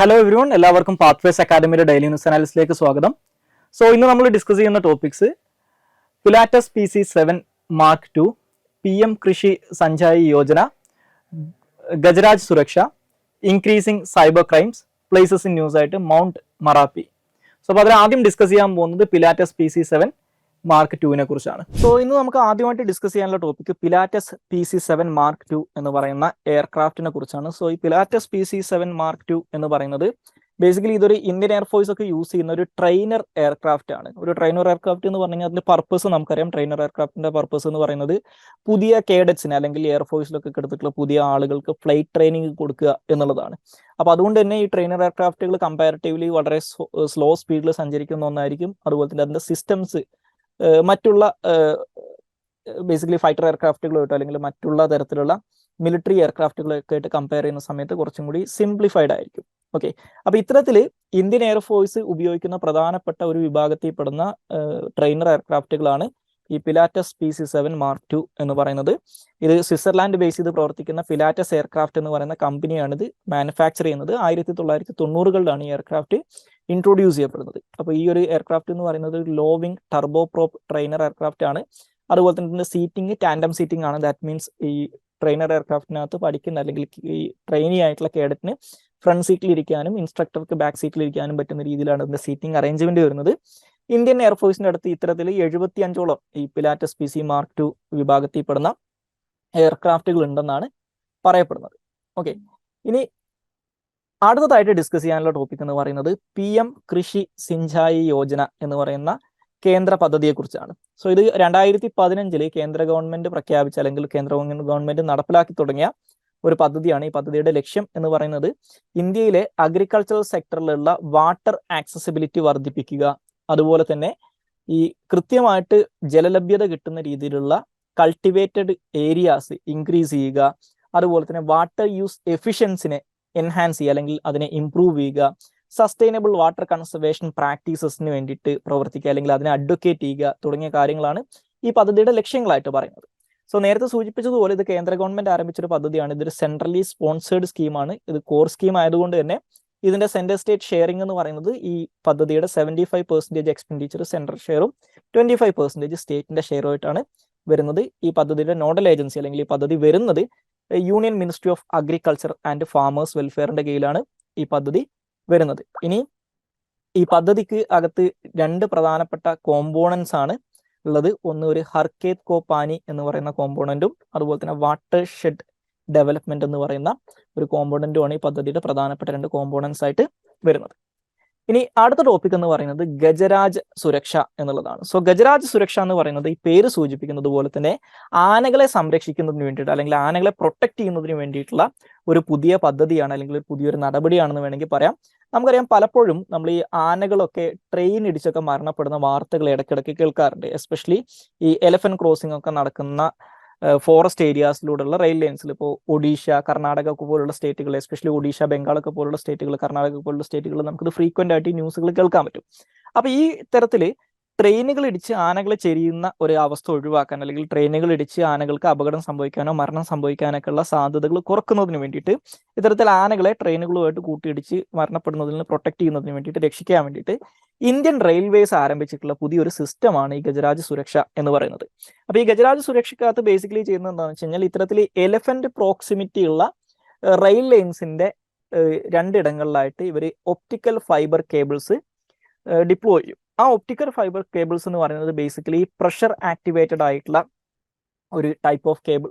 Hello everyone, എല്ലാവർക്കും pathways അക്കാദമിയുടെ daily news അനാലിസിലേക്ക് സ്വാഗതം. ഇന്ന് നമ്മൾ ഡിസ്കസ് ചെയ്യുന്ന topics Pilatus PC7 Mark II, PM Krishi Sinchayee Yojana, Gajraj Suraksha, increasing cyber crimes, places in news ആയിട്ട് മൗണ്ട് മറാപ്പി. അപ്പോൾ അതിൽ ആദ്യം ഡിസ്കസ് ചെയ്യാൻ പോകുന്നത് പിലാറ്റസ് PC7 Mark II കുറിച്ചാണ്. ഇന്ന് നമുക്ക് ആദ്യമായിട്ട് ഡിസ്കസ് ചെയ്യാനുള്ള topic Pilatus PC7 Mark II എന്ന് പറയുന്ന എയർക്രാഫ്റ്റിനെ കുറിച്ചാണ്. ഈ പിലാറ്റസ് PC7 Mark II എന്ന് പറയുന്നത് ബേസിക്കലി ഇതൊരു ഇന്ത്യൻ എയർഫോഴ്സ് ഒക്കെ യൂസ് ചെയ്യുന്ന ഒരു ട്രെയിനർ എയർക്രാഫ്റ്റ് ആണ്. ഒരു ട്രെയിനർ എയർക്രാഫ്റ്റ് എന്ന് പറഞ്ഞു കഴിഞ്ഞാൽ അതിന്റെ പർപ്പസ് നമുക്കറിയാം. ട്രെയിനർ എയർക്രാഫ്റ്റിന്റെ പർപ്പസ് എന്ന് പറയുന്നത് പുതിയ കേഡറ്റ്സിന് അല്ലെങ്കിൽ എയർഫോഴ്സിലൊക്കെ എടുത്തിട്ടുള്ള പുതിയ ആളുകൾക്ക് ഫ്ലൈറ്റ് ട്രെയിനിങ് കൊടുക്കുക എന്നുള്ളതാണ്. അപ്പോൾ അതുകൊണ്ട് തന്നെ ഈ ട്രെയിനർ എയർക്രാഫ്റ്റുകൾ കമ്പാരിറ്റീവ്ലി വളരെ സ്ലോ സ്പീഡിൽ സഞ്ചരിക്കുന്ന ഒന്നായിരിക്കും. അതുപോലെ തന്നെ അതിന്റെ സിസ്റ്റംസ് മറ്റുള്ള ബേസിക്കലി ഫൈറ്റർ എയർക്രാഫ്റ്റുകളായിട്ടോ അല്ലെങ്കിൽ മറ്റുള്ള തരത്തിലുള്ള മിലിറ്ററി എയർക്രാഫ്റ്റുകളൊക്കെ ആയിട്ട് കമ്പയർ ചെയ്യുന്ന സമയത്ത് കുറച്ചും കൂടി സിംപ്ലിഫൈഡ് ആയിരിക്കും. ഓക്കെ, അപ്പൊ ഇത്തരത്തിൽ ഇന്ത്യൻ എയർഫോഴ്സ് ഉപയോഗിക്കുന്ന പ്രധാനപ്പെട്ട ഒരു വിഭാഗത്തിൽ പെടുന്ന ട്രെയിനർ എയർക്രാഫ്റ്റുകളാണ് ഈ പിലാറ്റസ് PC7 Mark II എന്ന് പറയുന്നത്. ഇത് സ്വിറ്റ്സർലാൻഡ് ബേസ് ചെയ്ത് പ്രവർത്തിക്കുന്ന പിലാറ്റസ് എയർക്രാഫ്റ്റ് എന്ന് പറയുന്ന കമ്പനിയാണ് ഇത് മാനുഫാക്ചർ ചെയ്യുന്നത്. 1990കളിലാണ് ഈ എയർക്രാഫ്റ്റ് ഇൻട്രൊഡ്യൂസ് ചെയ്യപ്പെടുന്നത്. അപ്പോൾ ഈ ഒരു എയർക്രാഫ്റ്റ് എന്ന് പറയുന്നത് low wing turbo prop trainer aircraft ആണ്. അതുപോലെ തന്നെ സീറ്റിംഗ് ടാൻഡം സീറ്റിംഗ് ആണ്. ദാറ്റ് മീൻസ് ഈ ട്രെയിനർ എയർക്രാഫ്റ്റിനകത്ത് പഠിക്കുന്ന അല്ലെങ്കിൽ ഈ ട്രെയിനി ആയിട്ടുള്ള കേഡറ്റിന് ഫ്രണ്ട് സീറ്റിൽ ഇരിക്കാനും ഇൻസ്ട്രക്ടർക്ക് ബാക്ക് സീറ്റിൽ ഇരിക്കാനും പറ്റുന്ന രീതിയിലാണ് ഇതിന്റെ സീറ്റിംഗ് അറേഞ്ച്മെന്റ് വരുന്നത്. ഇന്ത്യൻ എയർഫോഴ്സിന്റെ അടുത്ത് ഇത്തരത്തിൽ 75ഓളം ഈ പിലാറ്റസ് PC Mark II വിഭാഗത്തിൽ പെടുന്ന എയർക്രാഫ്റ്റുകൾ ഉണ്ടെന്നാണ് പറയപ്പെടുന്നത്. ഓക്കെ, ഇനി അടുത്തതായിട്ട് ഡിസ്കസ് ചെയ്യാനുള്ള ടോപ്പിക് എന്ന് പറയുന്നത് PM കൃഷി സിഞ്ചായി യോജന എന്ന് പറയുന്ന കേന്ദ്ര പദ്ധതിയെ കുറിച്ചാണ്. ഇത് 2015 കേന്ദ്ര ഗവൺമെന്റ് പ്രഖ്യാപിച്ച അല്ലെങ്കിൽ കേന്ദ്ര ഗവൺമെന്റ് നടപ്പിലാക്കി തുടങ്ങിയ ഒരു പദ്ധതിയാണ്. ഈ പദ്ധതിയുടെ ലക്ഷ്യം എന്ന് പറയുന്നത് ഇന്ത്യയിലെ അഗ്രികൾച്ചറൽ സെക്ടറിലുള്ള വാട്ടർ ആക്സസിബിലിറ്റി വർദ്ധിപ്പിക്കുക, അതുപോലെ തന്നെ ഈ കൃത്യമായിട്ട് ജലലഭ്യത കിട്ടുന്ന രീതിയിലുള്ള കൾട്ടിവേറ്റഡ് ഏരിയാസ് ഇൻക്രീസ് ചെയ്യുക, അതുപോലെ തന്നെ വാട്ടർ യൂസ് എഫിഷ്യൻസിനെ എൻഹാൻസ് ചെയ്യുക അല്ലെങ്കിൽ അതിനെ ഇംപ്രൂവ് ചെയ്യുക, സസ്റ്റൈനബിൾ വാട്ടർ കൺസർവേഷൻ പ്രാക്ടീസസിന് വേണ്ടിയിട്ട് പ്രവർത്തിക്കുക അല്ലെങ്കിൽ അതിനെ അഡ്വക്കേറ്റ് ചെയ്യുക തുടങ്ങിയ കാര്യങ്ങളാണ് ഈ പദ്ധതിയുടെ ലക്ഷ്യങ്ങളായിട്ട് പറയുന്നത്. നേരത്തെ സൂചിപ്പിച്ചതുപോലെ ഇത് കേന്ദ്ര ഗവൺമെന്റ് ആരംഭിച്ചൊരു പദ്ധതിയാണ്. ഇതൊരു സെൻട്രലി സ്പോൺസേർഡ് സ്കീമാണ്. ഇത് കോർ സ്കീം ആയതുകൊണ്ട് തന്നെ ഇതിന്റെ സെൻട്രൽ സ്റ്റേറ്റ് ഷെയറിംഗ് എന്ന് പറയുന്നത് ഈ പദ്ധതിയുടെ 75% എക്സ്പെൻഡിച്ചർ സെൻട്രൽ ഷെയറും 25% സ്റ്റേറ്റിന്റെ ഷെയറുമായിട്ടാണ് വരുന്നത്. ഈ പദ്ധതിയുടെ നോഡൽ ഏജൻസി അല്ലെങ്കിൽ ഈ പദ്ധതി വരുന്നത് union ministry of agriculture and farmers വെൽഫെയറിന്റെ കീഴിലാണ് ഈ പദ്ധതി വരുന്നത്. ഇനി ഈ പദ്ധതിക്ക് അകത്ത് 2 പ്രധാനപ്പെട്ട കോമ്പോണൻസ് ആണ് ഉള്ളത്. ഒന്ന് ഒരു ഹർക്കേത് കോ പാനി എന്ന് പറയുന്ന കോമ്പോണന്റും അതുപോലെ തന്നെ വാട്ടർ ഷെഡ് ഡെവലപ്മെന്റ് എന്ന് പറയുന്ന ഒരു കോമ്പോണന്റുമാണ് ഈ പദ്ധതിയുടെ പ്രധാനപ്പെട്ട 2 കോമ്പോണൻസ് ആയിട്ട് വരുന്നത്. ഇനി അടുത്ത ടോപ്പിക് എന്ന് പറയുന്നത് ഗജരാജ് സുരക്ഷ എന്നുള്ളതാണ്. ഗജരാജ് സുരക്ഷ എന്ന് പറയുന്നത് ഈ പേര് സൂചിപ്പിക്കുന്നത് പോലെ തന്നെ ആനകളെ സംരക്ഷിക്കുന്നതിന് വേണ്ടിയിട്ട് അല്ലെങ്കിൽ ആനകളെ പ്രൊട്ടക്ട് ചെയ്യുന്നതിന് വേണ്ടിയിട്ടുള്ള ഒരു പുതിയ പദ്ധതിയാണ് അല്ലെങ്കിൽ ഒരു പുതിയൊരു നടപടിയാണെന്ന് വേണമെങ്കിൽ പറയാം. നമുക്കറിയാം പലപ്പോഴും നമ്മൾ ഈ ആനകളൊക്കെ ട്രെയിൻ ഇടിച്ചൊക്കെ മരണപ്പെടുന്ന വാർത്തകൾ ഇടയ്ക്കിടയ്ക്ക് കേൾക്കാറുണ്ട്. എസ്പെഷ്യലി ഈ എലഫന്റ് ക്രോസിംഗ് ഒക്കെ നടക്കുന്ന ഫോറസ്റ്റ് ഏരിയാസിലൂടെയുള്ള റെയിൽ ലൈൻസിൽ ഇപ്പോൾ ഒഡീഷ, കർണാടക പോലുള്ള സ്റ്റേറ്റുകൾ, എസ്പെഷ്യലി ഒഡീഷ, ബംഗാളൊക്കെ പോലുള്ള സ്റ്റേറ്റുകൾ, കർണാടക പോലുള്ള സ്റ്റേറ്റുകൾ നമുക്കിത് ഫ്രീക്വന്റ് ആയിട്ട് ഈ ന്യൂസുകൾ കേൾക്കാൻ പറ്റും. അപ്പൊ ഈ തരത്തിൽ ട്രെയിനുകൾ ഇടിച്ച് ആനകളെ ചെരിയുന്ന ഒരു അവസ്ഥ ഒഴിവാക്കാൻ അല്ലെങ്കിൽ ട്രെയിനുകൾ ഇടിച്ച് ആനകൾക്ക് അപകടം സംഭവിക്കാനോ മരണം സംഭവിക്കാനൊക്കെ ഉള്ള സാധ്യതകൾ കുറക്കുന്നതിന് വേണ്ടിയിട്ട് ഇത്തരത്തിൽ ആനകളെ ട്രെയിനുകളുമായിട്ട് കൂട്ടിയിടിച്ച് മരണപ്പെടുന്നതിൽ നിന്ന് പ്രൊട്ടക്ട് ചെയ്യുന്നതിന് വേണ്ടിയിട്ട് രക്ഷിക്കാൻ വേണ്ടിയിട്ട് ഇന്ത്യൻ റെയിൽവേസ് ആരംഭിച്ചിട്ടുള്ള പുതിയൊരു സിസ്റ്റമാണ് ഈ ഗജരാജ് സുരക്ഷ എന്ന് പറയുന്നത്. അപ്പൊ ഈ ഗജരാജ് സുരക്ഷക്കകത്ത് ബേസിക്കലി ചെയ്യുന്നത് എന്താണെന്ന് വെച്ച് കഴിഞ്ഞാൽ ഇത്തരത്തിൽ എലഫന്റ് പ്രോക്സിമിറ്റി ഉള്ള റെയിൽ ലൈൻസിന്റെ 2 ഇടങ്ങളിലായിട്ട് ഇവർ ഒപ്റ്റിക്കൽ ഫൈബർ കേബിൾസ് ഡിപ്ലോയ് ചെയ്യും. ആ ഒപ്റ്റിക്കൽ ഫൈബർ കേബിൾസ് എന്ന് പറയുന്നത് ബേസിക്കലി പ്രഷർ ആക്ടിവേറ്റഡ് ആയിട്ടുള്ള ഒരു ടൈപ്പ് ഓഫ് കേബിൾ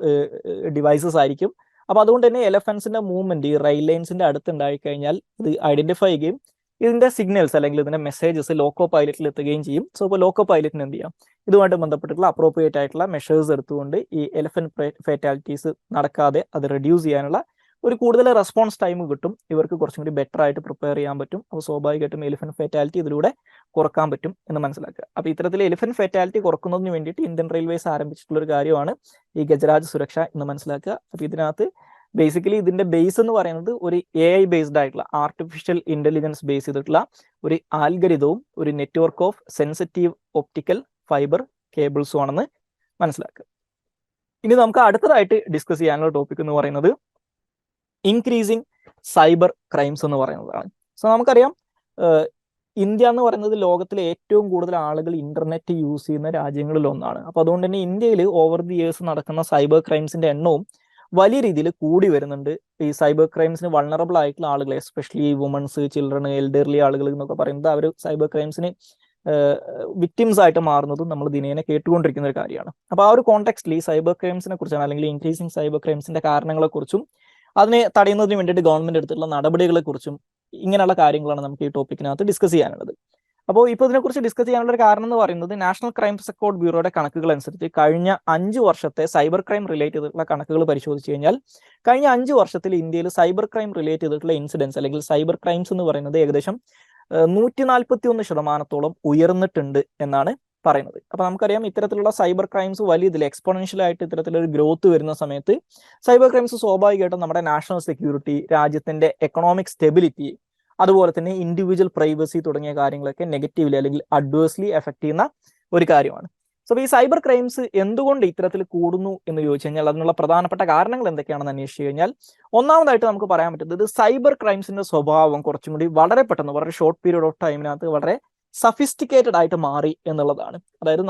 ഡിവൈസസ് ആയിരിക്കും. അപ്പൊ അതുകൊണ്ട് തന്നെ എലഫൻസിന്റെ മൂവ്മെന്റ് ഈ റെയിൽ ലൈൻസിന്റെ അടുത്ത് ഉണ്ടായി കഴിഞ്ഞാൽ ഇത് ഐഡന്റിഫൈ ചെയ്യുകയും ഇതിന്റെ സിഗ്നൽസ് അല്ലെങ്കിൽ ഇതിന്റെ മെസ്സേജസ് ലോക്കോ പൈലറ്റിൽ എത്തുകയും ചെയ്യും. ഇപ്പോൾ ലോക്കോ പൈലറ്റിന് എന്ത് ചെയ്യാം, ഇതുമായിട്ട് ബന്ധപ്പെട്ടിട്ടുള്ള അപ്രോപ്രിയേറ്റ് ആയിട്ടുള്ള മെഷേഴ്സ് എടുത്തുകൊണ്ട് ഈ എലഫന്റ് ഫേറ്റാലിറ്റീസ് നടക്കാതെ അത് റെഡ്യൂസ് ചെയ്യാനുള്ള ഒരു കൂടുതൽ റെസ്പോൺസ് ടൈം കിട്ടും. ഇവർക്ക് കുറച്ചും കൂടി ബെറ്റർ ആയിട്ട് പ്രിപ്പയർ ചെയ്യാൻ പറ്റും. അപ്പോൾ സ്വാഭാവികമായിട്ടും എലിഫന്റ് ഫേറ്റാലിറ്റി ഇതിലൂടെ കുറക്കാൻ പറ്റും എന്ന് മനസ്സിലാക്കുക. അപ്പോൾ ഇത്തരത്തിൽ എലിഫന്റ് ഫേറ്റാലിറ്റി കുറക്കുന്നതിന് വേണ്ടിയിട്ട് ഇന്ത്യൻ റെയിൽവേസ് ആരംഭിച്ചിട്ടുള്ള ഒരു കാര്യമാണ് ഈ ഗജരാജ് സുരക്ഷ എന്ന് മനസ്സിലാക്കുക. അപ്പോൾ ഇതിനകത്ത് ബേസിക്കലി ഇതിന്റെ ബേസ് എന്ന് പറയുന്നത് ഒരു AI ബേസ്ഡ് ആയിട്ടുള്ള ആർട്ടിഫിഷ്യൽ ഇന്റലിജൻസ് ബേസ് ചെയ്തിട്ടുള്ള ഒരു ആൽഗരിതവും ഒരു network of sensitive optical fibre കേബിൾസും ആണെന്ന് മനസ്സിലാക്കുക. ഇനി നമുക്ക് അടുത്തതായിട്ട് ഡിസ്കസ് ചെയ്യാനുള്ള ടോപ്പിക് എന്ന് പറയുന്നത് ഇൻക്രീസിങ് സൈബർ ക്രൈംസ് എന്ന് പറയുന്നതാണ്. സോ നമുക്കറിയാം ഇന്ത്യ എന്ന് പറയുന്നത് ലോകത്തിലെ ഏറ്റവും കൂടുതൽ ആളുകൾ ഇന്റർനെറ്റ് യൂസ് ചെയ്യുന്ന രാജ്യങ്ങളിൽ ഒന്നാണ്. അപ്പോൾ അതുകൊണ്ട് തന്നെ ഇന്ത്യയിൽ ഓവർ ദി ഇയേഴ്സ് നടക്കുന്ന സൈബർ ക്രൈംസിന്റെ എണ്ണവും വലിയ രീതിയിൽ കൂടി വരുന്നുണ്ട്. ഈ സൈബർ ക്രൈംസിന് വൾണറബിൾ ആയിട്ടുള്ള ആളുകൾ, എസ്പെഷ്യലി വുമൺസ്, ചിൽഡ്രൻ, എൽഡർലി ആളുകൾ എന്നൊക്കെ പറയുന്നത് അവർ സൈബർ ക്രൈംസിന് വിക്ടിംസ് ആയിട്ട് മാറുന്നതും നമ്മൾ ദിനേന കേട്ടുകൊണ്ടിരിക്കുന്ന ഒരു കാര്യമാണ്. അപ്പോൾ ആ ഒരു കോണ്ടെക്സ്റ്റിൽ ഈ സൈബർ ക്രൈംസിനെ കുറിച്ചാണ്, അല്ലെങ്കിൽ ഇൻക്രീസിങ് സൈബർ ക്രൈംസിന്റെ കാരണങ്ങളെക്കുറിച്ചും അതിനെ തടയുന്നതിന് വേണ്ടിയിട്ട് ഗവൺമെന്റ് എടുത്തിട്ടുള്ള നടപടികളെ കുറിച്ചും ഇങ്ങനെയുള്ള കാര്യങ്ങളാണ് നമുക്ക് ഈ ടോപ്പിക്കിനകത്ത് ഡിസ്കസ് ചെയ്യാനുള്ളത്. അപ്പോൾ ഇപ്പോൾ ഇതിനെക്കുറിച്ച് ഡിസ്കസ് ചെയ്യാനുള്ള ഒരു കാരണം എന്ന് പറയുന്നത് നാഷണൽ ക്രൈം റെക്കോർഡ് ബ്യൂറോയുടെ കണക്കുകൾ അനുസരിച്ച് കഴിഞ്ഞ 5 വർഷത്തെ സൈബർ ക്രൈം റിലേറ്റ് ചെയ്തിട്ടുള്ള കണക്കുകൾ പരിശോധിച്ച് കഴിഞ്ഞാൽ കഴിഞ്ഞ 5 വർഷത്തിൽ ഇന്ത്യയിൽ സൈബർ ക്രൈം റിലേറ്റ് ചെയ്തിട്ടുള്ള ഇൻസിഡൻസ് അല്ലെങ്കിൽ സൈബർ ക്രൈംസ് എന്ന് പറയുന്നത് ഏകദേശം 141% ഉയർന്നിട്ടുണ്ട് എന്നാണ് പറയുന്നത്. അപ്പൊ നമുക്കറിയാം ഇത്തരത്തിലുള്ള സൈബർ ക്രൈംസ് വലിയ ഇതിൽ എക്സ്പോണൻഷ്യൽ ആയിട്ട് ഇത്തരത്തിലൊരു ഗ്രോത്ത് വരുന്ന സമയത്ത് സൈബർ ക്രൈംസ് സ്വാഭാവികമായിട്ടും നമ്മുടെ നാഷണൽ സെക്യൂരിറ്റി, രാജ്യത്തിന്റെ എക്കണോമിക് സ്റ്റെബിലിറ്റി, അതുപോലെ തന്നെ ഇൻഡിവിജ്വൽ പ്രൈവസി തുടങ്ങിയ കാര്യങ്ങളൊക്കെ നെഗറ്റീവ്ലി അല്ലെങ്കിൽ അഡ്വേഴ്സ്ലി എഫക്ട് ചെയ്യുന്ന ഒരു കാര്യമാണ്. സോ ഈ സൈബർ ക്രൈംസ് എന്തുകൊണ്ട് ഇത്തരത്തിൽ കൂടുന്നു എന്ന് ചോദിച്ചു കഴിഞ്ഞാൽ അതിനുള്ള പ്രധാനപ്പെട്ട കാരണങ്ങൾ എന്തൊക്കെയാണെന്ന് അന്വേഷിച്ചു കഴിഞ്ഞാൽ ഒന്നാമതായിട്ട് നമുക്ക് പറയാൻ പറ്റുന്നത് സൈബർ ക്രൈംസിന്റെ സ്വഭാവം കുറച്ചും കൂടി വളരെ പെട്ടെന്ന്, വളരെ ഷോർട്ട് പീരീഡ് ഓഫ് ടൈമിനകത്ത് വളരെ സഫിസ്റ്റിക്കേറ്റഡ് ആയിട്ട് മാറി എന്നുള്ളതാണ്. അതായത്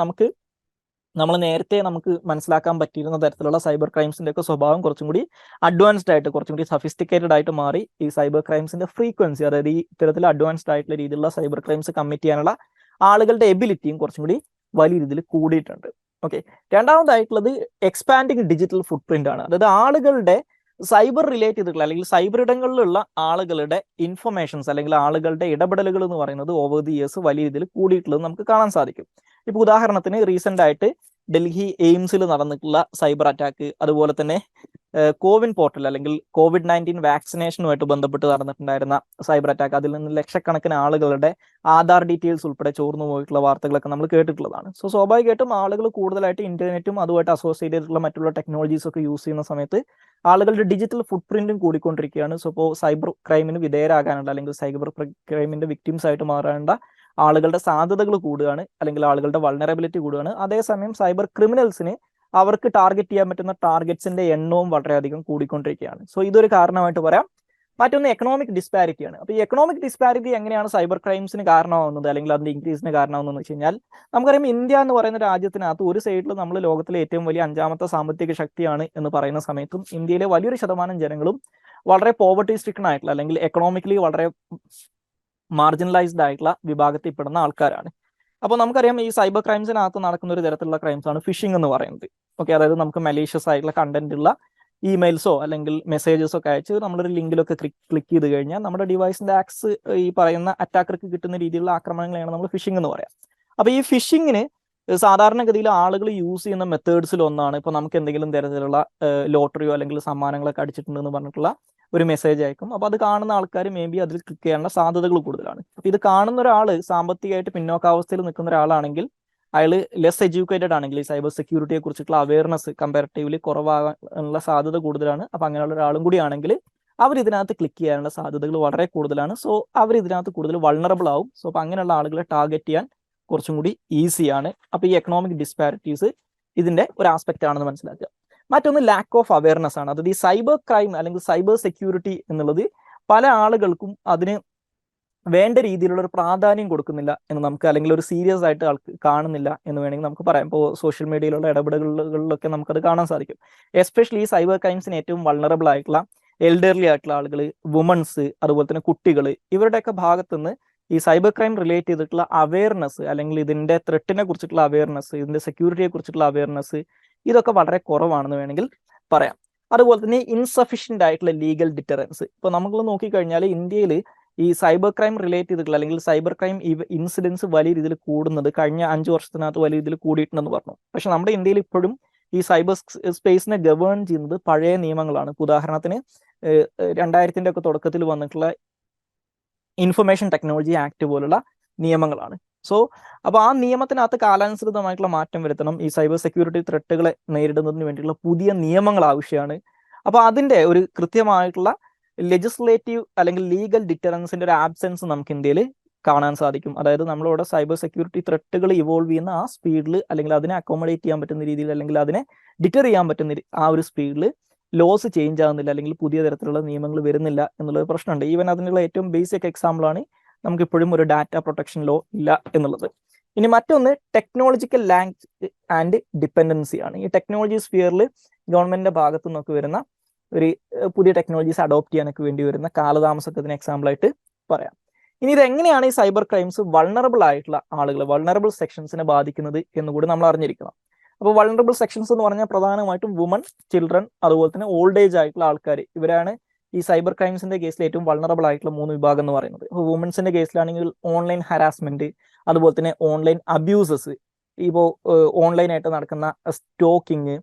നമ്മൾ നേരത്തെ നമുക്ക് മനസ്സിലാക്കാൻ പറ്റിയിരുന്ന തരത്തിലുള്ള സൈബർ ക്രൈംസിന്റെ ഒക്കെ സ്വഭാവം കുറച്ചും കൂടി അഡ്വാൻസ്ഡ് ആയിട്ട്, കുറച്ചും കൂടി സഫിസ്റ്റിക്കേറ്റഡ് ആയിട്ട് മാറി. ഈ സൈബർ ക്രൈംസിന്റെ ഫ്രീക്വൻസി, അതായത് ഈ ഇത്തരത്തിൽ അഡ്വാൻസ്ഡ് ആയിട്ടുള്ള രീതിയിലുള്ള സൈബർ ക്രൈംസ് കമ്മിറ്റ് ചെയ്യാനുള്ള ആളുകളുടെ എബിലിറ്റിയും കുറച്ചും കൂടി വലിയ രീതിയിൽ കൂടിയിട്ടുണ്ട്. ഓക്കെ, രണ്ടാമതായിട്ടുള്ളത് എക്സ്പാൻഡിങ് ഡിജിറ്റൽ ഫുട് പ്രിന്റ് ആണ്. അതായത് ആളുകളുടെ സൈബർ റിലേറ്റ് ചെയ്തിട്ടുള്ള അല്ലെങ്കിൽ സൈബർ ഇടങ്ങളിലുള്ള ആളുകളുടെ ഇൻഫർമേഷൻസ് അല്ലെങ്കിൽ ആളുകളുടെ ഇടപെടലുകൾ എന്ന് പറയുന്നത് ഓവർ ദി ഇയേഴ്സ് വലിയ രീതിയിൽ കൂടിയിട്ടുള്ളത് നമുക്ക് കാണാൻ സാധിക്കും. ഇപ്പൊ ഉദാഹരണത്തിന് റീസെന്റ് ആയിട്ട് ഡൽഹി എയിംസിൽ നടന്നിട്ടുള്ള സൈബർ അറ്റാക്ക്, അതുപോലെ തന്നെ കോവിൻ പോർട്ടൽ അല്ലെങ്കിൽ COVID-19 വാക്സിനേഷനുമായിട്ട് ബന്ധപ്പെട്ട് നടന്നിട്ടുണ്ടായിരുന്ന സൈബർ അറ്റാക്ക്, അതിൽ നിന്ന് ലക്ഷക്കണക്കിന് ആളുകളുടെ ആധാർ ഡീറ്റെയിൽസ് ഉൾപ്പെടെ ചോർന്നു പോയിട്ടുള്ള വാർത്തകളൊക്കെ നമ്മൾ കേട്ടിട്ടുള്ളതാണ്. സോ സ്വാഭാവികമായിട്ടും ആളുകൾ കൂടുതലായിട്ട് ഇന്റർനെറ്റും അതുമായിട്ട് അസോസിയേറ്റ് ചെയ്തിട്ടുള്ള മറ്റുള്ള ടെക്നോളജീസ് ഒക്കെ യൂസ് ചെയ്യുന്ന സമയത്ത് ആളുകളുടെ ഡിജിറ്റൽ ഫുട് പ്രിന്റും കൂടിക്കൊണ്ടിരിക്കുകയാണ്. സോ ഇപ്പോൾ സൈബർ ക്രൈമിന് വിധേയരാകാനുള്ള അല്ലെങ്കിൽ സൈബർ ക്രൈമിന്റെ വിക്ടിംസ് ആയിട്ട് മാറേണ്ട ആളുകളുടെ സാധ്യതകൾ കൂടുകയാണ്, അല്ലെങ്കിൽ ആളുകളുടെ വൾണറബിലിറ്റി കൂടുകയാണ്. അതേസമയം സൈബർ ക്രിമിനൽസിന് അവർക്ക് ടാർഗറ്റ് ചെയ്യാൻ പറ്റുന്ന ടാർഗറ്റ്സിന്റെ എണ്ണവും വളരെയധികം കൂടിക്കൊണ്ടിരിക്കുകയാണ്. സോ ഇതൊരു കാരണമായിട്ട് പറയാം. മറ്റൊന്ന് എക്കണോമിക് ഡിസ്പാരിറ്റിയാണ്. അപ്പോൾ ഈ എക്കണോമിക് ഡിസ്പാരിറ്റി എങ്ങനെയാണ് സൈബർ ക്രൈംസിന് കാരണമാവുന്നത് അല്ലെങ്കിൽ അതിന്റെ ഇൻക്രീസിന് കാരണമാവുന്നതെന്ന് വെച്ച് കഴിഞ്ഞാൽ നമുക്കറിയാം ഇന്ത്യ എന്ന് പറയുന്ന രാജ്യത്തിനകത്ത് ഒരു സൈഡിൽ നമ്മൾ ലോകത്തിലെ ഏറ്റവും വലിയ 5ാമത്തെ സാമ്പത്തിക ശക്തിയാണ് എന്ന് പറയുന്ന സമയത്തും ഇന്ത്യയിലെ വലിയൊരു ശതമാനം ജനങ്ങളും വളരെ പോവർട്ടി സ്ട്രിക്ൺ ആയിട്ടുള്ള അല്ലെങ്കിൽ എക്കണോമിക്കലി വളരെ മാർജിനലൈസ്ഡ് ആയിട്ടുള്ള വിഭാഗത്തിൽ പെടുന്ന ആൾക്കാരാണ്. അപ്പോൾ നമുക്കറിയാം ഈ സൈബർ ക്രൈംസിനകത്ത് നടക്കുന്ന ഒരു തരത്തിലുള്ള ക്രൈംസ് ആണ് ഫിഷിംഗ് എന്ന് പറയുന്നത്. ഓക്കെ, അതായത് നമുക്ക് മലീഷ്യസ് ആയിട്ടുള്ള കണ്ടന്റ് ഉള്ള ഇമെയിൽസോ അല്ലെങ്കിൽ മെസ്സേജസോ ഒക്കെ അയച്ച് നമ്മളൊരു ലിങ്കിലൊക്കെ ക്ലിക്ക് ചെയ്ത് കഴിഞ്ഞാൽ നമ്മുടെ ഡിവൈസിന്റെ ആക്സസ് ഈ പറയുന്ന അറ്റാക്കർക്ക് കിട്ടുന്ന രീതിയിലുള്ള ആക്രമണങ്ങളെയാണ് നമ്മൾ ഫിഷിംഗ് എന്ന് പറയാം. അപ്പോൾ ഈ ഫിഷിങ്ങിന് സാധാരണഗതിയിൽ ആളുകൾ യൂസ് ചെയ്യുന്ന മെത്തേഡ്സിൽ ഒന്നാണ് ഇപ്പോൾ നമുക്ക് എന്തെങ്കിലും തരത്തിലുള്ള ലോട്ടറിയോ അല്ലെങ്കിൽ സമ്മാനങ്ങളൊക്കെ അടിച്ചിട്ടുണ്ടെന്ന് പറഞ്ഞിട്ടുള്ള ഒരു മെസ്സേജ് അയക്കും. അപ്പോൾ അത് കാണുന്ന ആൾക്കാർ മേ ബി അതിൽ ക്ലിക്ക് ചെയ്യാനുള്ള സാധ്യതകൾ കൂടുതലാണ്. അപ്പോൾ ഇത് കാണുന്ന ഒരാൾ സാമ്പത്തികമായിട്ട് പിന്നോക്കാവസ്ഥയിൽ നിൽക്കുന്ന ഒരാളാണെങ്കിൽ അയാൾ ലെസ് എഡ്യൂക്കേറ്റഡ് ആണെങ്കിൽ ഈ സൈബർ സെക്യൂരിറ്റിയെ കുറിച്ചിട്ടുള്ള അവയർനെസ് കമ്പാരിറ്റീവ്ലി കുറവാകാനുള്ള സാധ്യത കൂടുതലാണ്. അപ്പോൾ അങ്ങനെയുള്ള ഒരാളും കൂടി ആണെങ്കിൽ അവർ ഇതിനകത്ത് ക്ലിക്ക് ചെയ്യാനുള്ള സാധ്യതകൾ വളരെ കൂടുതലാണ്. സോ അവർ ഇതിനകത്ത് കൂടുതൽ വൾണറബിൾ ആവും. സോ അപ്പോൾ അങ്ങനെയുള്ള ആളുകളെ ടാർഗറ്റ് ചെയ്യാൻ കുറച്ചും കൂടി ഈസിയാണ്. അപ്പോൾ ഈ എക്കണോമിക് ഡിസ്പാരിറ്റീസ് ഇതിന്റെ ഒരു ആസ്പെക്ട് ആണെന്ന് മനസ്സിലാക്കുക. മറ്റൊന്ന് ലാക്ക് ഓഫ് അവയർനെസ് ആണ്. അതായത് ഈ സൈബർ ക്രൈം അല്ലെങ്കിൽ സൈബർ സെക്യൂരിറ്റി എന്നുള്ളത് പല ആളുകൾക്കും അതിന് വേണ്ട രീതിയിലുള്ള ഒരു പ്രാധാന്യം കൊടുക്കുന്നില്ല എന്ന് നമുക്ക്, അല്ലെങ്കിൽ ഒരു സീരിയസ് ആയിട്ട് ആൾക്ക് കാണുന്നില്ല എന്ന് വേണമെങ്കിൽ നമുക്ക് പറയാം. ഇപ്പോൾ സോഷ്യൽ മീഡിയയിലുള്ള ഇടപെടലുകളിലൊക്കെ നമുക്കത് കാണാൻ സാധിക്കും. എസ്പെഷ്യലി ഈ സൈബർ ക്രൈംസിന് ഏറ്റവും വൾണറബിൾ ആയിട്ടുള്ള എൽഡർലി ആയിട്ടുള്ള ആളുകൾ, വുമൺസ്, അതുപോലെ തന്നെ കുട്ടികൾ, ഇവരുടെയൊക്കെ ഭാഗത്തുനിന്ന് ഈ സൈബർ ക്രൈം റിലേറ്റ് ചെയ്തിട്ടുള്ള അവയർനെസ് അല്ലെങ്കിൽ ഇതിന്റെ ത്രെട്ടിനെ കുറിച്ചിട്ടുള്ള അവയർനെസ്, ഇതിന്റെ സെക്യൂരിറ്റിയെ കുറിച്ചിട്ടുള്ള അവയർനെസ് ഇതൊക്കെ വളരെ കുറവാണെന്ന് വേണമെങ്കിൽ പറയാം. അതുപോലെ തന്നെ ഇൻസഫിഷ്യന്റ് ആയിട്ടുള്ള ലീഗൽ ഡിറ്ററൻസ്. ഇപ്പോൾ നമ്മൾ നോക്കിക്കഴിഞ്ഞാൽ ഇന്ത്യയിൽ ഈ സൈബർ ക്രൈം റിലേറ്റ് ചെയ്തിട്ടുള്ള അല്ലെങ്കിൽ സൈബർ ക്രൈം ഇൻസിഡൻസ് വലിയ രീതിയിൽ കൂടുന്നത് കഴിഞ്ഞ 5 വർഷത്തിനകത്ത് വലിയ രീതിയിൽ കൂടിയിട്ടുണ്ടെന്ന് പറഞ്ഞു. പക്ഷെ നമ്മുടെ ഇന്ത്യയിൽ ഇപ്പോഴും ഈ സൈബർ സ്പേസിനെ ഗവേൺ ചെയ്യുന്നത് പഴയ നിയമങ്ങളാണ്. ഉദാഹരണത്തിന് 2000-ന്റെ ഒക്കെ തുടക്കത്തിൽ വന്നിട്ടുള്ള ഇൻഫർമേഷൻ ടെക്നോളജി ആക്ട് പോലുള്ള നിയമങ്ങളാണ്. സോ അപ്പോൾ ആ നിയമത്തിനകത്ത് കാലാനുസൃതമായിട്ടുള്ള മാറ്റം വരുത്തണം. ഈ സൈബർ സെക്യൂരിറ്റി ത്രെട്ടുകളെ നേരിടുന്നതിന് വേണ്ടിയുള്ള പുതിയ നിയമങ്ങൾ ആവശ്യമാണ്. അപ്പോൾ അതിന്റെ ഒരു കൃത്യമായിട്ടുള്ള ലെജിസ്ലേറ്റീവ് അല്ലെങ്കിൽ ലീഗൽ ഡിറ്ററൻസിന്റെ ഒരു ആബ്സെൻസ് നമുക്ക് ഇന്ത്യയിൽ കാണാൻ സാധിക്കും. അതായത് നമ്മളിവിടെ സൈബർ സെക്യൂരിറ്റി ത്രെട്ടുകൾ ഇവോൾവ് ചെയ്യുന്ന ആ സ്പീഡിൽ അല്ലെങ്കിൽ അതിനെ അക്കോമഡേറ്റ് ചെയ്യാൻ പറ്റുന്ന രീതിയിൽ അല്ലെങ്കിൽ അതിനെ ഡിറ്റർ ചെയ്യാൻ പറ്റുന്ന ആ ഒരു സ്പീഡിൽ ലോസ് ചേഞ്ച് ആകുന്നില്ല, അല്ലെങ്കിൽ പുതിയ തരത്തിലുള്ള നിയമങ്ങൾ വരുന്നില്ല എന്നുള്ളത് പ്രശ്നമുണ്ട്. ഈവൻ അതിനുള്ള ഏറ്റവും ബേസിക് എക്സാമ്പിളാണ് നമുക്കിപ്പോഴും ഒരു ഡാറ്റ പ്രൊട്ടക്ഷൻ ലോ ഇല്ല എന്നുള്ളത്. ഇനി മറ്റൊന്ന് ടെക്നോളജിക്കൽ ലാഗ് ആൻഡ് ഡിപ്പെൻഡൻസി ആണ്. ഈ ടെക്നോളജി സ്ഫിയറിൽ ഗവൺമെന്റിന്റെ ഭാഗത്തു നിന്നൊക്കെ വരുന്ന ഒരു പുതിയ ടെക്നോളജീസ് അഡോപ്റ്റ് ചെയ്യാനൊക്കെ വേണ്ടി വരുന്ന കാലതാമസത്തിന് എക്സാമ്പിൾ ആയിട്ട് പറയാം. ഇനി ഇത് എങ്ങനെയാണ് ഈ സൈബർ ക്രൈംസ് വൾണറബിൾ ആയിട്ടുള്ള ആളുകൾ, വൾണറബിൾ സെക്ഷൻസിനെ ബാധിക്കുന്നത് എന്നുകൂടി നമ്മൾ അറിഞ്ഞിരിക്കണം. അപ്പോൾ വൾണറബിൾ സെക്ഷൻസ് എന്ന് പറഞ്ഞാൽ പ്രധാനമായിട്ടും വുമൺ, ചിൽഡ്രൻ, അതുപോലെ തന്നെ ഓൾഡ് ഏജ് ആയിട്ടുള്ള ആൾക്കാർ, ഇവരാണ് ഈ സൈബർ ക്രൈംസിന്റെ കേസിൽ ഏറ്റവും വൾണറബിൾ ആയിട്ടുള്ള 3 വിഭാഗം എന്ന് പറയുന്നത്. ഇപ്പോൾ വുമൻസിന്റെ കേസിലാണെങ്കിൽ ഓൺലൈൻ ഹരാസ്മെന്റ്, അതുപോലെ തന്നെ ഓൺലൈൻ അബ്യൂസസ്, ഇപ്പോൾ ഓൺലൈനായിട്ട് നടക്കുന്ന സ്റ്റോക്കിങ്,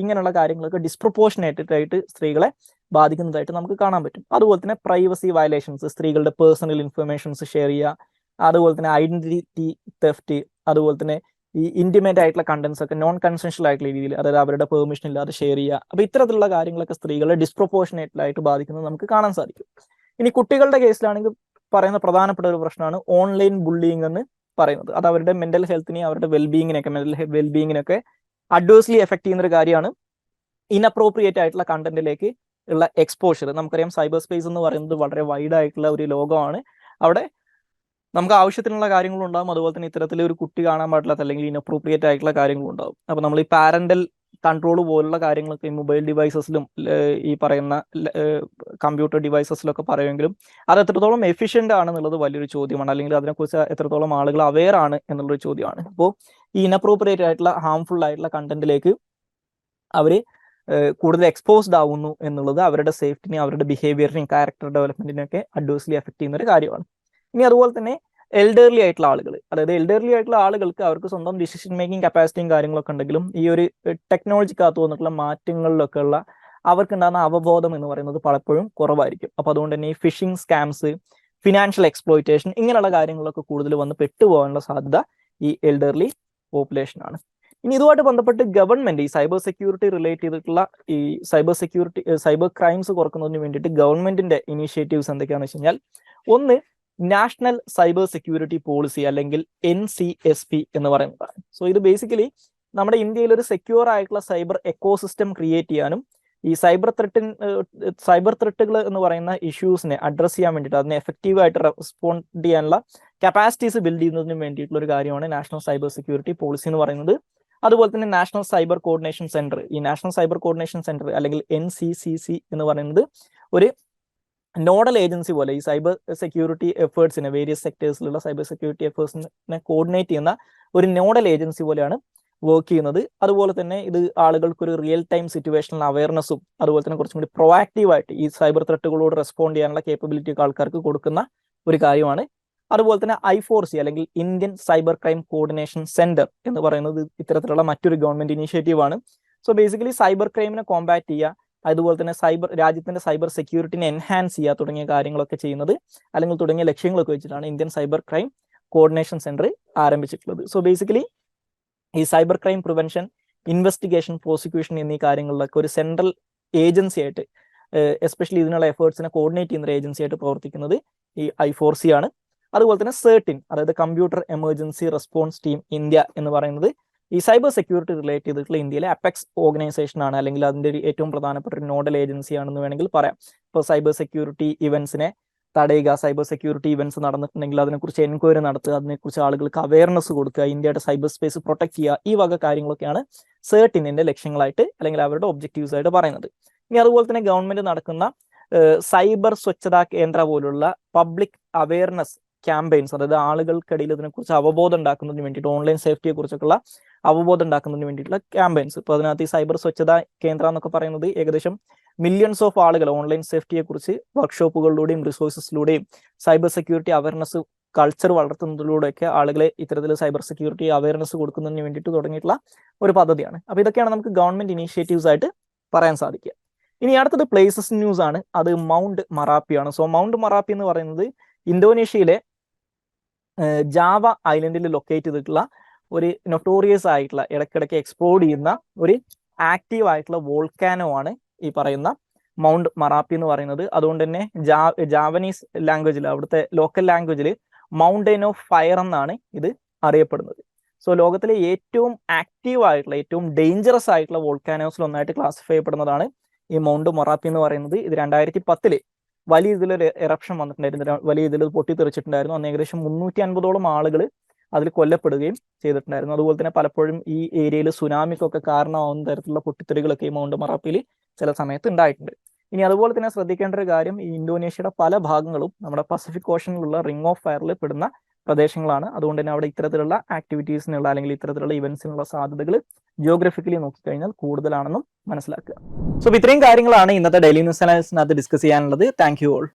ഇങ്ങനെയുള്ള കാര്യങ്ങളൊക്കെ ഡിസ്പ്രപ്പോർഷനേറ്റഡ് ആയിട്ട് സ്ത്രീകളെ ബാധിക്കുന്നതായിട്ട് നമുക്ക് കാണാൻ പറ്റും. അതുപോലെ തന്നെ പ്രൈവസി വയലേഷൻസ്, സ്ത്രീകളുടെ പേഴ്സണൽ ഇൻഫർമേഷൻസ് ഷെയർ ചെയ്യുക, അതുപോലെ തന്നെ ഐഡന്റിറ്റി തെഫ്റ്റ്, അതുപോലെ തന്നെ ഈ ഇന്റിമേറ്റ് ആയിട്ടുള്ള കണ്ടന്റ്സ് ഒക്കെ നോൺ കൺസെൻഷ്യൽ ആയിട്ടുള്ള രീതിയിൽ, അതായത് അവരുടെ പെർമിഷൻ ഇല്ലാതെ ഷെയർ ചെയ്യുക. അപ്പൊ ഇത്തരത്തിലുള്ള കാര്യങ്ങളൊക്കെ സ്ത്രീകളെ ഡിസ്പ്രപ്പോർഷനേറ്റ് ആയിട്ട് ബാധിക്കുന്നത് നമുക്ക് കാണാൻ സാധിക്കും. ഇനി കുട്ടികളുടെ കേസിലാണെങ്കിൽ പറയുന്ന പ്രധാനപ്പെട്ട ഒരു പ്രശ്നമാണ് ഓൺലൈൻ ബുള്ളിങ് എന്ന് പറയുന്നത്. അത് അവരുടെ മെന്റൽ ഹെൽത്തിനെയും അവരുടെ മെന്റൽ വെൽബീയിങ്ങിനൊക്കെ അഡ്വേഴ്സ്ലി എഫക്ട് ചെയ്യുന്ന ഒരു കാര്യമാണ്. ഇൻഅപ്രോപ്രിയേറ്റ് ആയിട്ടുള്ള കണ്ടന്റിലേക്ക് ഉള്ള എക്സ്പോഷർ. നമുക്കറിയാം സൈബർ സ്പേസ് എന്ന് പറയുന്നത് വളരെ വൈഡ് ആയിട്ടുള്ള ഒരു ലോകമാണ്. അവിടെ നമുക്ക് ആവശ്യത്തിനുള്ള കാര്യങ്ങളും ഉണ്ടാകും, അതുപോലെ തന്നെ ഇത്തരത്തിൽ ഒരു കുട്ടി കാണാൻ പാടില്ലാത്ത അല്ലെങ്കിൽ ഇൻഅപ്രോപ്രിയേറ്റ് ആയിട്ടുള്ള കാര്യങ്ങളും ഉണ്ടാകും. അപ്പൊ നമ്മൾ ഈ പാരന്റൽ കൺട്രോൾ പോലുള്ള കാര്യങ്ങളൊക്കെ ഈ മൊബൈൽ ഡിവൈസസിലും ഈ പറയുന്ന കമ്പ്യൂട്ടർ ഡിവൈസസിലൊക്കെ പറയുമെങ്കിലും അത് എത്രത്തോളം എഫിഷ്യന്റ് ആണെന്നുള്ളത് വലിയൊരു ചോദ്യമാണ്, അല്ലെങ്കിൽ അതിനെക്കുറിച്ച് എത്രത്തോളം ആളുകൾ അവെയർ ആണ് എന്നുള്ളൊരു ചോദ്യമാണ്. അപ്പോൾ ഈ ഇൻഅപ്രോപ്രിയേറ്റ് ആയിട്ടുള്ള ഹാംഫുൾ ആയിട്ടുള്ള കണ്ടന്റിലേക്ക് അവർ കൂടുതൽ എക്സ്പോസ്ഡ് ആവുന്നു എന്നുള്ളത് അവരുടെ സേഫ്റ്റിനെയും അവരുടെ ബിഹേവിയറിനെയും ക്യാരക്ടർ ഡെവലപ്മെന്റിനെയൊക്കെ അഡ്വേഴ്സ്ലി എഫക്ട് ചെയ്യുന്ന ഒരു കാര്യമാണ്. ഇനി അതുപോലെ തന്നെ എൽഡർലി ആയിട്ടുള്ള ആളുകൾ, അതായത് എൽഡർലി ആയിട്ടുള്ള ആളുകൾക്ക് അവർക്ക് സ്വന്തം ഡിസിഷൻ മേക്കിംഗ് കപ്പാസിറ്റിയും കാര്യങ്ങളൊക്കെ ഉണ്ടെങ്കിലും ഈ ഒരു ടെക്നോളജിക്കകത്ത് വന്നിട്ടുള്ള മാറ്റങ്ങളിലൊക്കെ ഉള്ള അവർക്കുണ്ടാകുന്ന അവബോധം എന്ന് പറയുന്നത് പലപ്പോഴും കുറവായിരിക്കും. അപ്പൊ അതുകൊണ്ട് തന്നെ ഈ ഫിഷിംഗ് സ്കാംസ്, ഫിനാൻഷ്യൽ എക്സ്പ്ലോയിറ്റേഷൻ, ഇങ്ങനെയുള്ള കാര്യങ്ങളൊക്കെ കൂടുതൽ വന്ന് പെട്ടുപോകാനുള്ള സാധ്യത ഈ എൽഡർലി പോപ്പുലേഷൻ ആണ്. ഇനി ഇതുമായിട്ട് ബന്ധപ്പെട്ട് ഗവൺമെന്റ് ഈ സൈബർ സെക്യൂരിറ്റി റിലേറ്റ് ചെയ്തിട്ടുള്ള ഈ സൈബർ ക്രൈംസ് കുറക്കുന്നതിന് വേണ്ടിയിട്ട് ഗവൺമെന്റിന്റെ ഇനീഷ്യേറ്റീവ്സ് എന്തൊക്കെയാണെന്ന് വെച്ച് കഴിഞ്ഞാൽ, ഒന്ന് നാഷണൽ സൈബർ സെക്യൂരിറ്റി പോളിസി അല്ലെങ്കിൽ NCSP എന്ന് പറയുന്നതാണ്. സോ ഇത് ബേസിക്കലി നമ്മുടെ ഇന്ത്യയിൽ ഒരു സെക്യൂർ ആയിട്ടുള്ള സൈബർ എക്കോസിസ്റ്റം ക്രിയേറ്റ് ചെയ്യാനും ഈ സൈബർ ത്രെട്ടുകൾ എന്ന് പറയുന്ന ഇഷ്യൂസിനെ അഡ്രസ് ചെയ്യാൻ വേണ്ടിയിട്ട് അതിനെ എഫക്റ്റീവായിട്ട് റെസ്പോണ്ട് ചെയ്യാനുള്ള കപ്പാസിറ്റീസ് ബിൽഡ് ചെയ്യുന്നതിന് വേണ്ടിയിട്ടുള്ള ഒരു കാര്യമാണ് നാഷണൽ സൈബർ സെക്യൂരിറ്റി പോളിസി എന്ന് പറയുന്നത്. അതുപോലെ തന്നെ നാഷണൽ സൈബർ കോർഡിനേഷൻ സെന്റർ, ഈ നാഷണൽ സൈബർ കോർഡിനേഷൻ സെന്റർ അല്ലെങ്കിൽ NCCC എന്ന് പറയുന്നത് ഒരു നോഡൽ ഏജൻസി പോലെ ഈ സൈബർ സെക്യൂരിറ്റി എഫേർട്സിനെ, വേരിയസ് സെക്ടേഴ്സിലുള്ള സൈബർ സെക്യൂരിറ്റി എഫേർട്സിനെ കോർഡിനേറ്റ് ചെയ്യുന്ന ഒരു നോഡൽ ഏജൻസി പോലെയാണ് വർക്ക് ചെയ്യുന്നത്. അതുപോലെ തന്നെ ഇത് ആളുകൾക്ക് ഒരു റിയൽ ടൈം സിറ്റുവേഷണൽ അവയർനെസ്സും അതുപോലെ തന്നെ കുറച്ചും കൂടി പ്രൊആക്റ്റീവായിട്ട് ഈ സൈബർ ത്രെട്ടുകളോട് റെസ്പോണ്ട് ചെയ്യാനുള്ള കേപ്പബിലിറ്റി ഒക്കെ ആൾക്കാർക്ക് കൊടുക്കുന്ന ഒരു കാര്യമാണ്. അതുപോലെ തന്നെ I4C അല്ലെങ്കിൽ Indian cyber crime coordination centre എന്ന് പറയുന്നത് ഇത്തരത്തിലുള്ള മറ്റൊരു ഗവൺമെന്റ് ഇനീഷ്യേറ്റീവ് ആണ്. സോ ബേസിക്കലി സൈബർ ക്രൈമിനെ കോമ്പാറ്റ് ചെയ്യുക, അതുപോലെ തന്നെ രാജ്യത്തിന്റെ സൈബർ സെക്യൂരിറ്റിനെ എൻഹാൻസ് ചെയ്യുക തുടങ്ങിയ കാര്യങ്ങളൊക്കെ ചെയ്യുന്നത്, അല്ലെങ്കിൽ തുടങ്ങിയ ലക്ഷ്യങ്ങളൊക്കെ വെച്ചിട്ടാണ് Indian cyber crime coordination centre ആരംഭിച്ചിട്ടുള്ളത്. സോ ബേസിക്കലി ഈ cyber crime prevention, investigation, prosecution എന്നീ കാര്യങ്ങളിലൊക്കെ ഒരു സെൻട്രൽ ഏജൻസി ആയിട്ട്, എസ്പെഷ്യലി ഇതിനുള്ള എഫേർട്സിനെ കോർഡിനേറ്റ് ചെയ്യുന്ന ഒരു ഏജൻസി ആയിട്ട് പ്രവർത്തിക്കുന്നത് ഈ I4C ആണ്. അതുപോലെ തന്നെ CERT-IN, അതായത് computer emergency response team India എന്ന് പറയുന്നത് ഈ സൈബർ സെക്യൂരിറ്റി റിലേറ്റ് ചെയ്തിട്ടുള്ള ഇന്ത്യയിലെ അപെക്സ് ഓർഗനൈസേഷൻ ആണ്, അല്ലെങ്കിൽ അതിന്റെ ഒരു ഏറ്റവും പ്രധാനപ്പെട്ട ഒരു നോഡൽ ഏജൻസി ആണെന്ന് വേണമെങ്കിൽ പറയാം. ഇപ്പോൾ സൈബർ സെക്യൂരിറ്റി ഇവന്റ്സിനെ തടയുക, സൈബർ സെക്യൂരിറ്റി ഇവന്റ്സ് നടന്നിട്ടുണ്ടെങ്കിൽ അതിനെക്കുറിച്ച് എൻക്വയറി നടത്തുക, അതിനെക്കുറിച്ച് ആളുകൾക്ക് അവയർനെസ് കൊടുക്കുക, ഇന്ത്യയുടെ സൈബർ സ്പേസ് പ്രൊട്ടക്ട് ചെയ്യുക, ഈ വക കാര്യങ്ങളൊക്കെയാണ് CERT-INന്റെ ലക്ഷ്യങ്ങളായിട്ട് അല്ലെങ്കിൽ അവരുടെ ഒബ്ജക്റ്റീവ്സ് ആയിട്ട് പറയുന്നത്. ഇനി അതുപോലെ തന്നെ ഗവൺമെന്റ് നടക്കുന്ന സൈബർ സ്വച്ഛതാ കേന്ദ്ര പോലുള്ള പബ്ലിക് അവയർനെസ് ക്യാമ്പയിൻസ്, അതായത് ആളുകൾക്കിടയിൽ ഇതിനെക്കുറിച്ച് അവബോധം ഉണ്ടാക്കുന്നതിന് വേണ്ടിയിട്ട്, ഓൺലൈൻ സേഫ്റ്റിയെ കുറിച്ചൊക്കെയുള്ള അവബോധം ഉണ്ടാക്കുന്നതിന് വേണ്ടിയിട്ടുള്ള ക്യാമ്പയിൻസ്. ഇപ്പോൾ അതിനകത്ത് ഈ സൈബർ സ്വച്ഛതാ കേന്ദ്ര എന്നൊക്കെ പറയുന്നത് ഏകദേശം മില്യൺസ് ഓഫ് ആളുകൾ ഓൺലൈൻ സേഫ്റ്റിയെ കുറിച്ച് വർക്ക്ഷോപ്പുകളിലൂടെയും റിസോഴ്സസിലൂടെയും സൈബർ സെക്യൂരിറ്റി അവയർനെസ് കൾച്ചർ വളർത്തുന്നതിലൂടെയൊക്കെ ആളുകളെ ഇത്തരത്തിൽ സൈബർ സെക്യൂരിറ്റി അവയർനെസ് കൊടുക്കുന്നതിന് വേണ്ടിയിട്ട് തുടങ്ങിയിട്ടുള്ള ഒരു പദ്ധതിയാണ്. അപ്പോൾ ഇതൊക്കെയാണ് നമുക്ക് ഗവൺമെന്റ് ഇനീഷ്യേറ്റീവ്സ് ആയിട്ട് പറയാൻ സാധിക്കുക. ഇനി അടുത്തത് പ്ലേസസ് ന്യൂസ് ആണ്. അത് മൗണ്ട് മറാപ്പിയാണ്. സോ മൗണ്ട് മറാപ്പി എന്ന് പറയുന്നത് ഇന്തോനേഷ്യയിലെ ജാവ ഐലൻഡിൽ ലൊക്കേറ്റ് ചെയ്തിട്ടുള്ള ഒരു നൊട്ടോറിയസ് ആയിട്ടുള്ള, ഇടയ്ക്കിടയ്ക്ക് എക്സ്പ്ലോഡ് ചെയ്യുന്ന ഒരു ആക്റ്റീവ് ആയിട്ടുള്ള വോൾക്കാനോ ആണ് ഈ പറയുന്ന മൗണ്ട് മറാപ്പി എന്ന് പറയുന്നത്. അതുകൊണ്ട് തന്നെ ജാവനീസ് ലാംഗ്വേജിൽ, അവിടുത്തെ ലോക്കൽ ലാംഗ്വേജിൽ മൗണ്ടെയിൻ ഓഫ് ഫയർ എന്നാണ് ഇത് അറിയപ്പെടുന്നത്. സോ ലോകത്തിലെ ഏറ്റവും ആക്റ്റീവ് ആയിട്ടുള്ള ഏറ്റവും ഡേഞ്ചറസ് ആയിട്ടുള്ള വോൾക്കാനോസിൽ ഒന്നായിട്ട് ക്ലാസിഫൈ ചെയ്യപ്പെടുന്നതാണ് ഈ മൗണ്ട് മൊറാപ്പി എന്ന് പറയുന്നത്. ഇത് 2010 വലിയ ഇതിലൊരു എറപ്ഷൻ വന്നിട്ടുണ്ടായിരുന്നു, വലിയ ഇതിൽ പൊട്ടിത്തെറിച്ചിട്ടുണ്ടായിരുന്നു. അന്ന് ഏകദേശം 350ഓളം ആളുകൾ അതിൽ കൊല്ലപ്പെടുകയും ചെയ്തിട്ടുണ്ടായിരുന്നു. അതുപോലെ തന്നെ പലപ്പോഴും ഈ ഏരിയയിൽ സുനാമിക്കൊക്കെ കാരണമാവുന്ന തരത്തിലുള്ള പൊട്ടിത്തെറികളൊക്കെ ഈ മൗണ്ട് മൊറാപ്പിയിൽ ചില സമയത്ത് ഉണ്ടായിട്ടുണ്ട്. ഇനി അതുപോലെ തന്നെ ശ്രദ്ധിക്കേണ്ട ഒരു കാര്യം, ഈ ഇന്തോനേഷ്യയുടെ പല ഭാഗങ്ങളും നമ്മുടെ പസഫിക് ഓഷനിലുള്ള റിംഗ് ഓഫ് ഫയറിൽ പെടുന്ന പ്രദേശങ്ങളാണ്. അതുകൊണ്ട് തന്നെ അവിടെ ഇത്തരത്തിലുള്ള ആക്ടിവിറ്റീസിനുള്ള അല്ലെങ്കിൽ ഇത്തരത്തിലുള്ള ഇവന്റ്സിനുള്ള സാധ്യതകൾ ജിയോഗ്രഫിക്കലി നോക്കിക്കഴിഞ്ഞാൽ കൂടുതലാണെന്നും മനസ്സിലാക്കുക. സോ ഇത്രയും കാര്യങ്ങളാണ് ഇന്നത്തെ ഡെയിലി ന്യൂസ് അനാലിസിനകത്ത് ഡിസ്കസ് ചെയ്യാനുള്ളത്. Thank you all.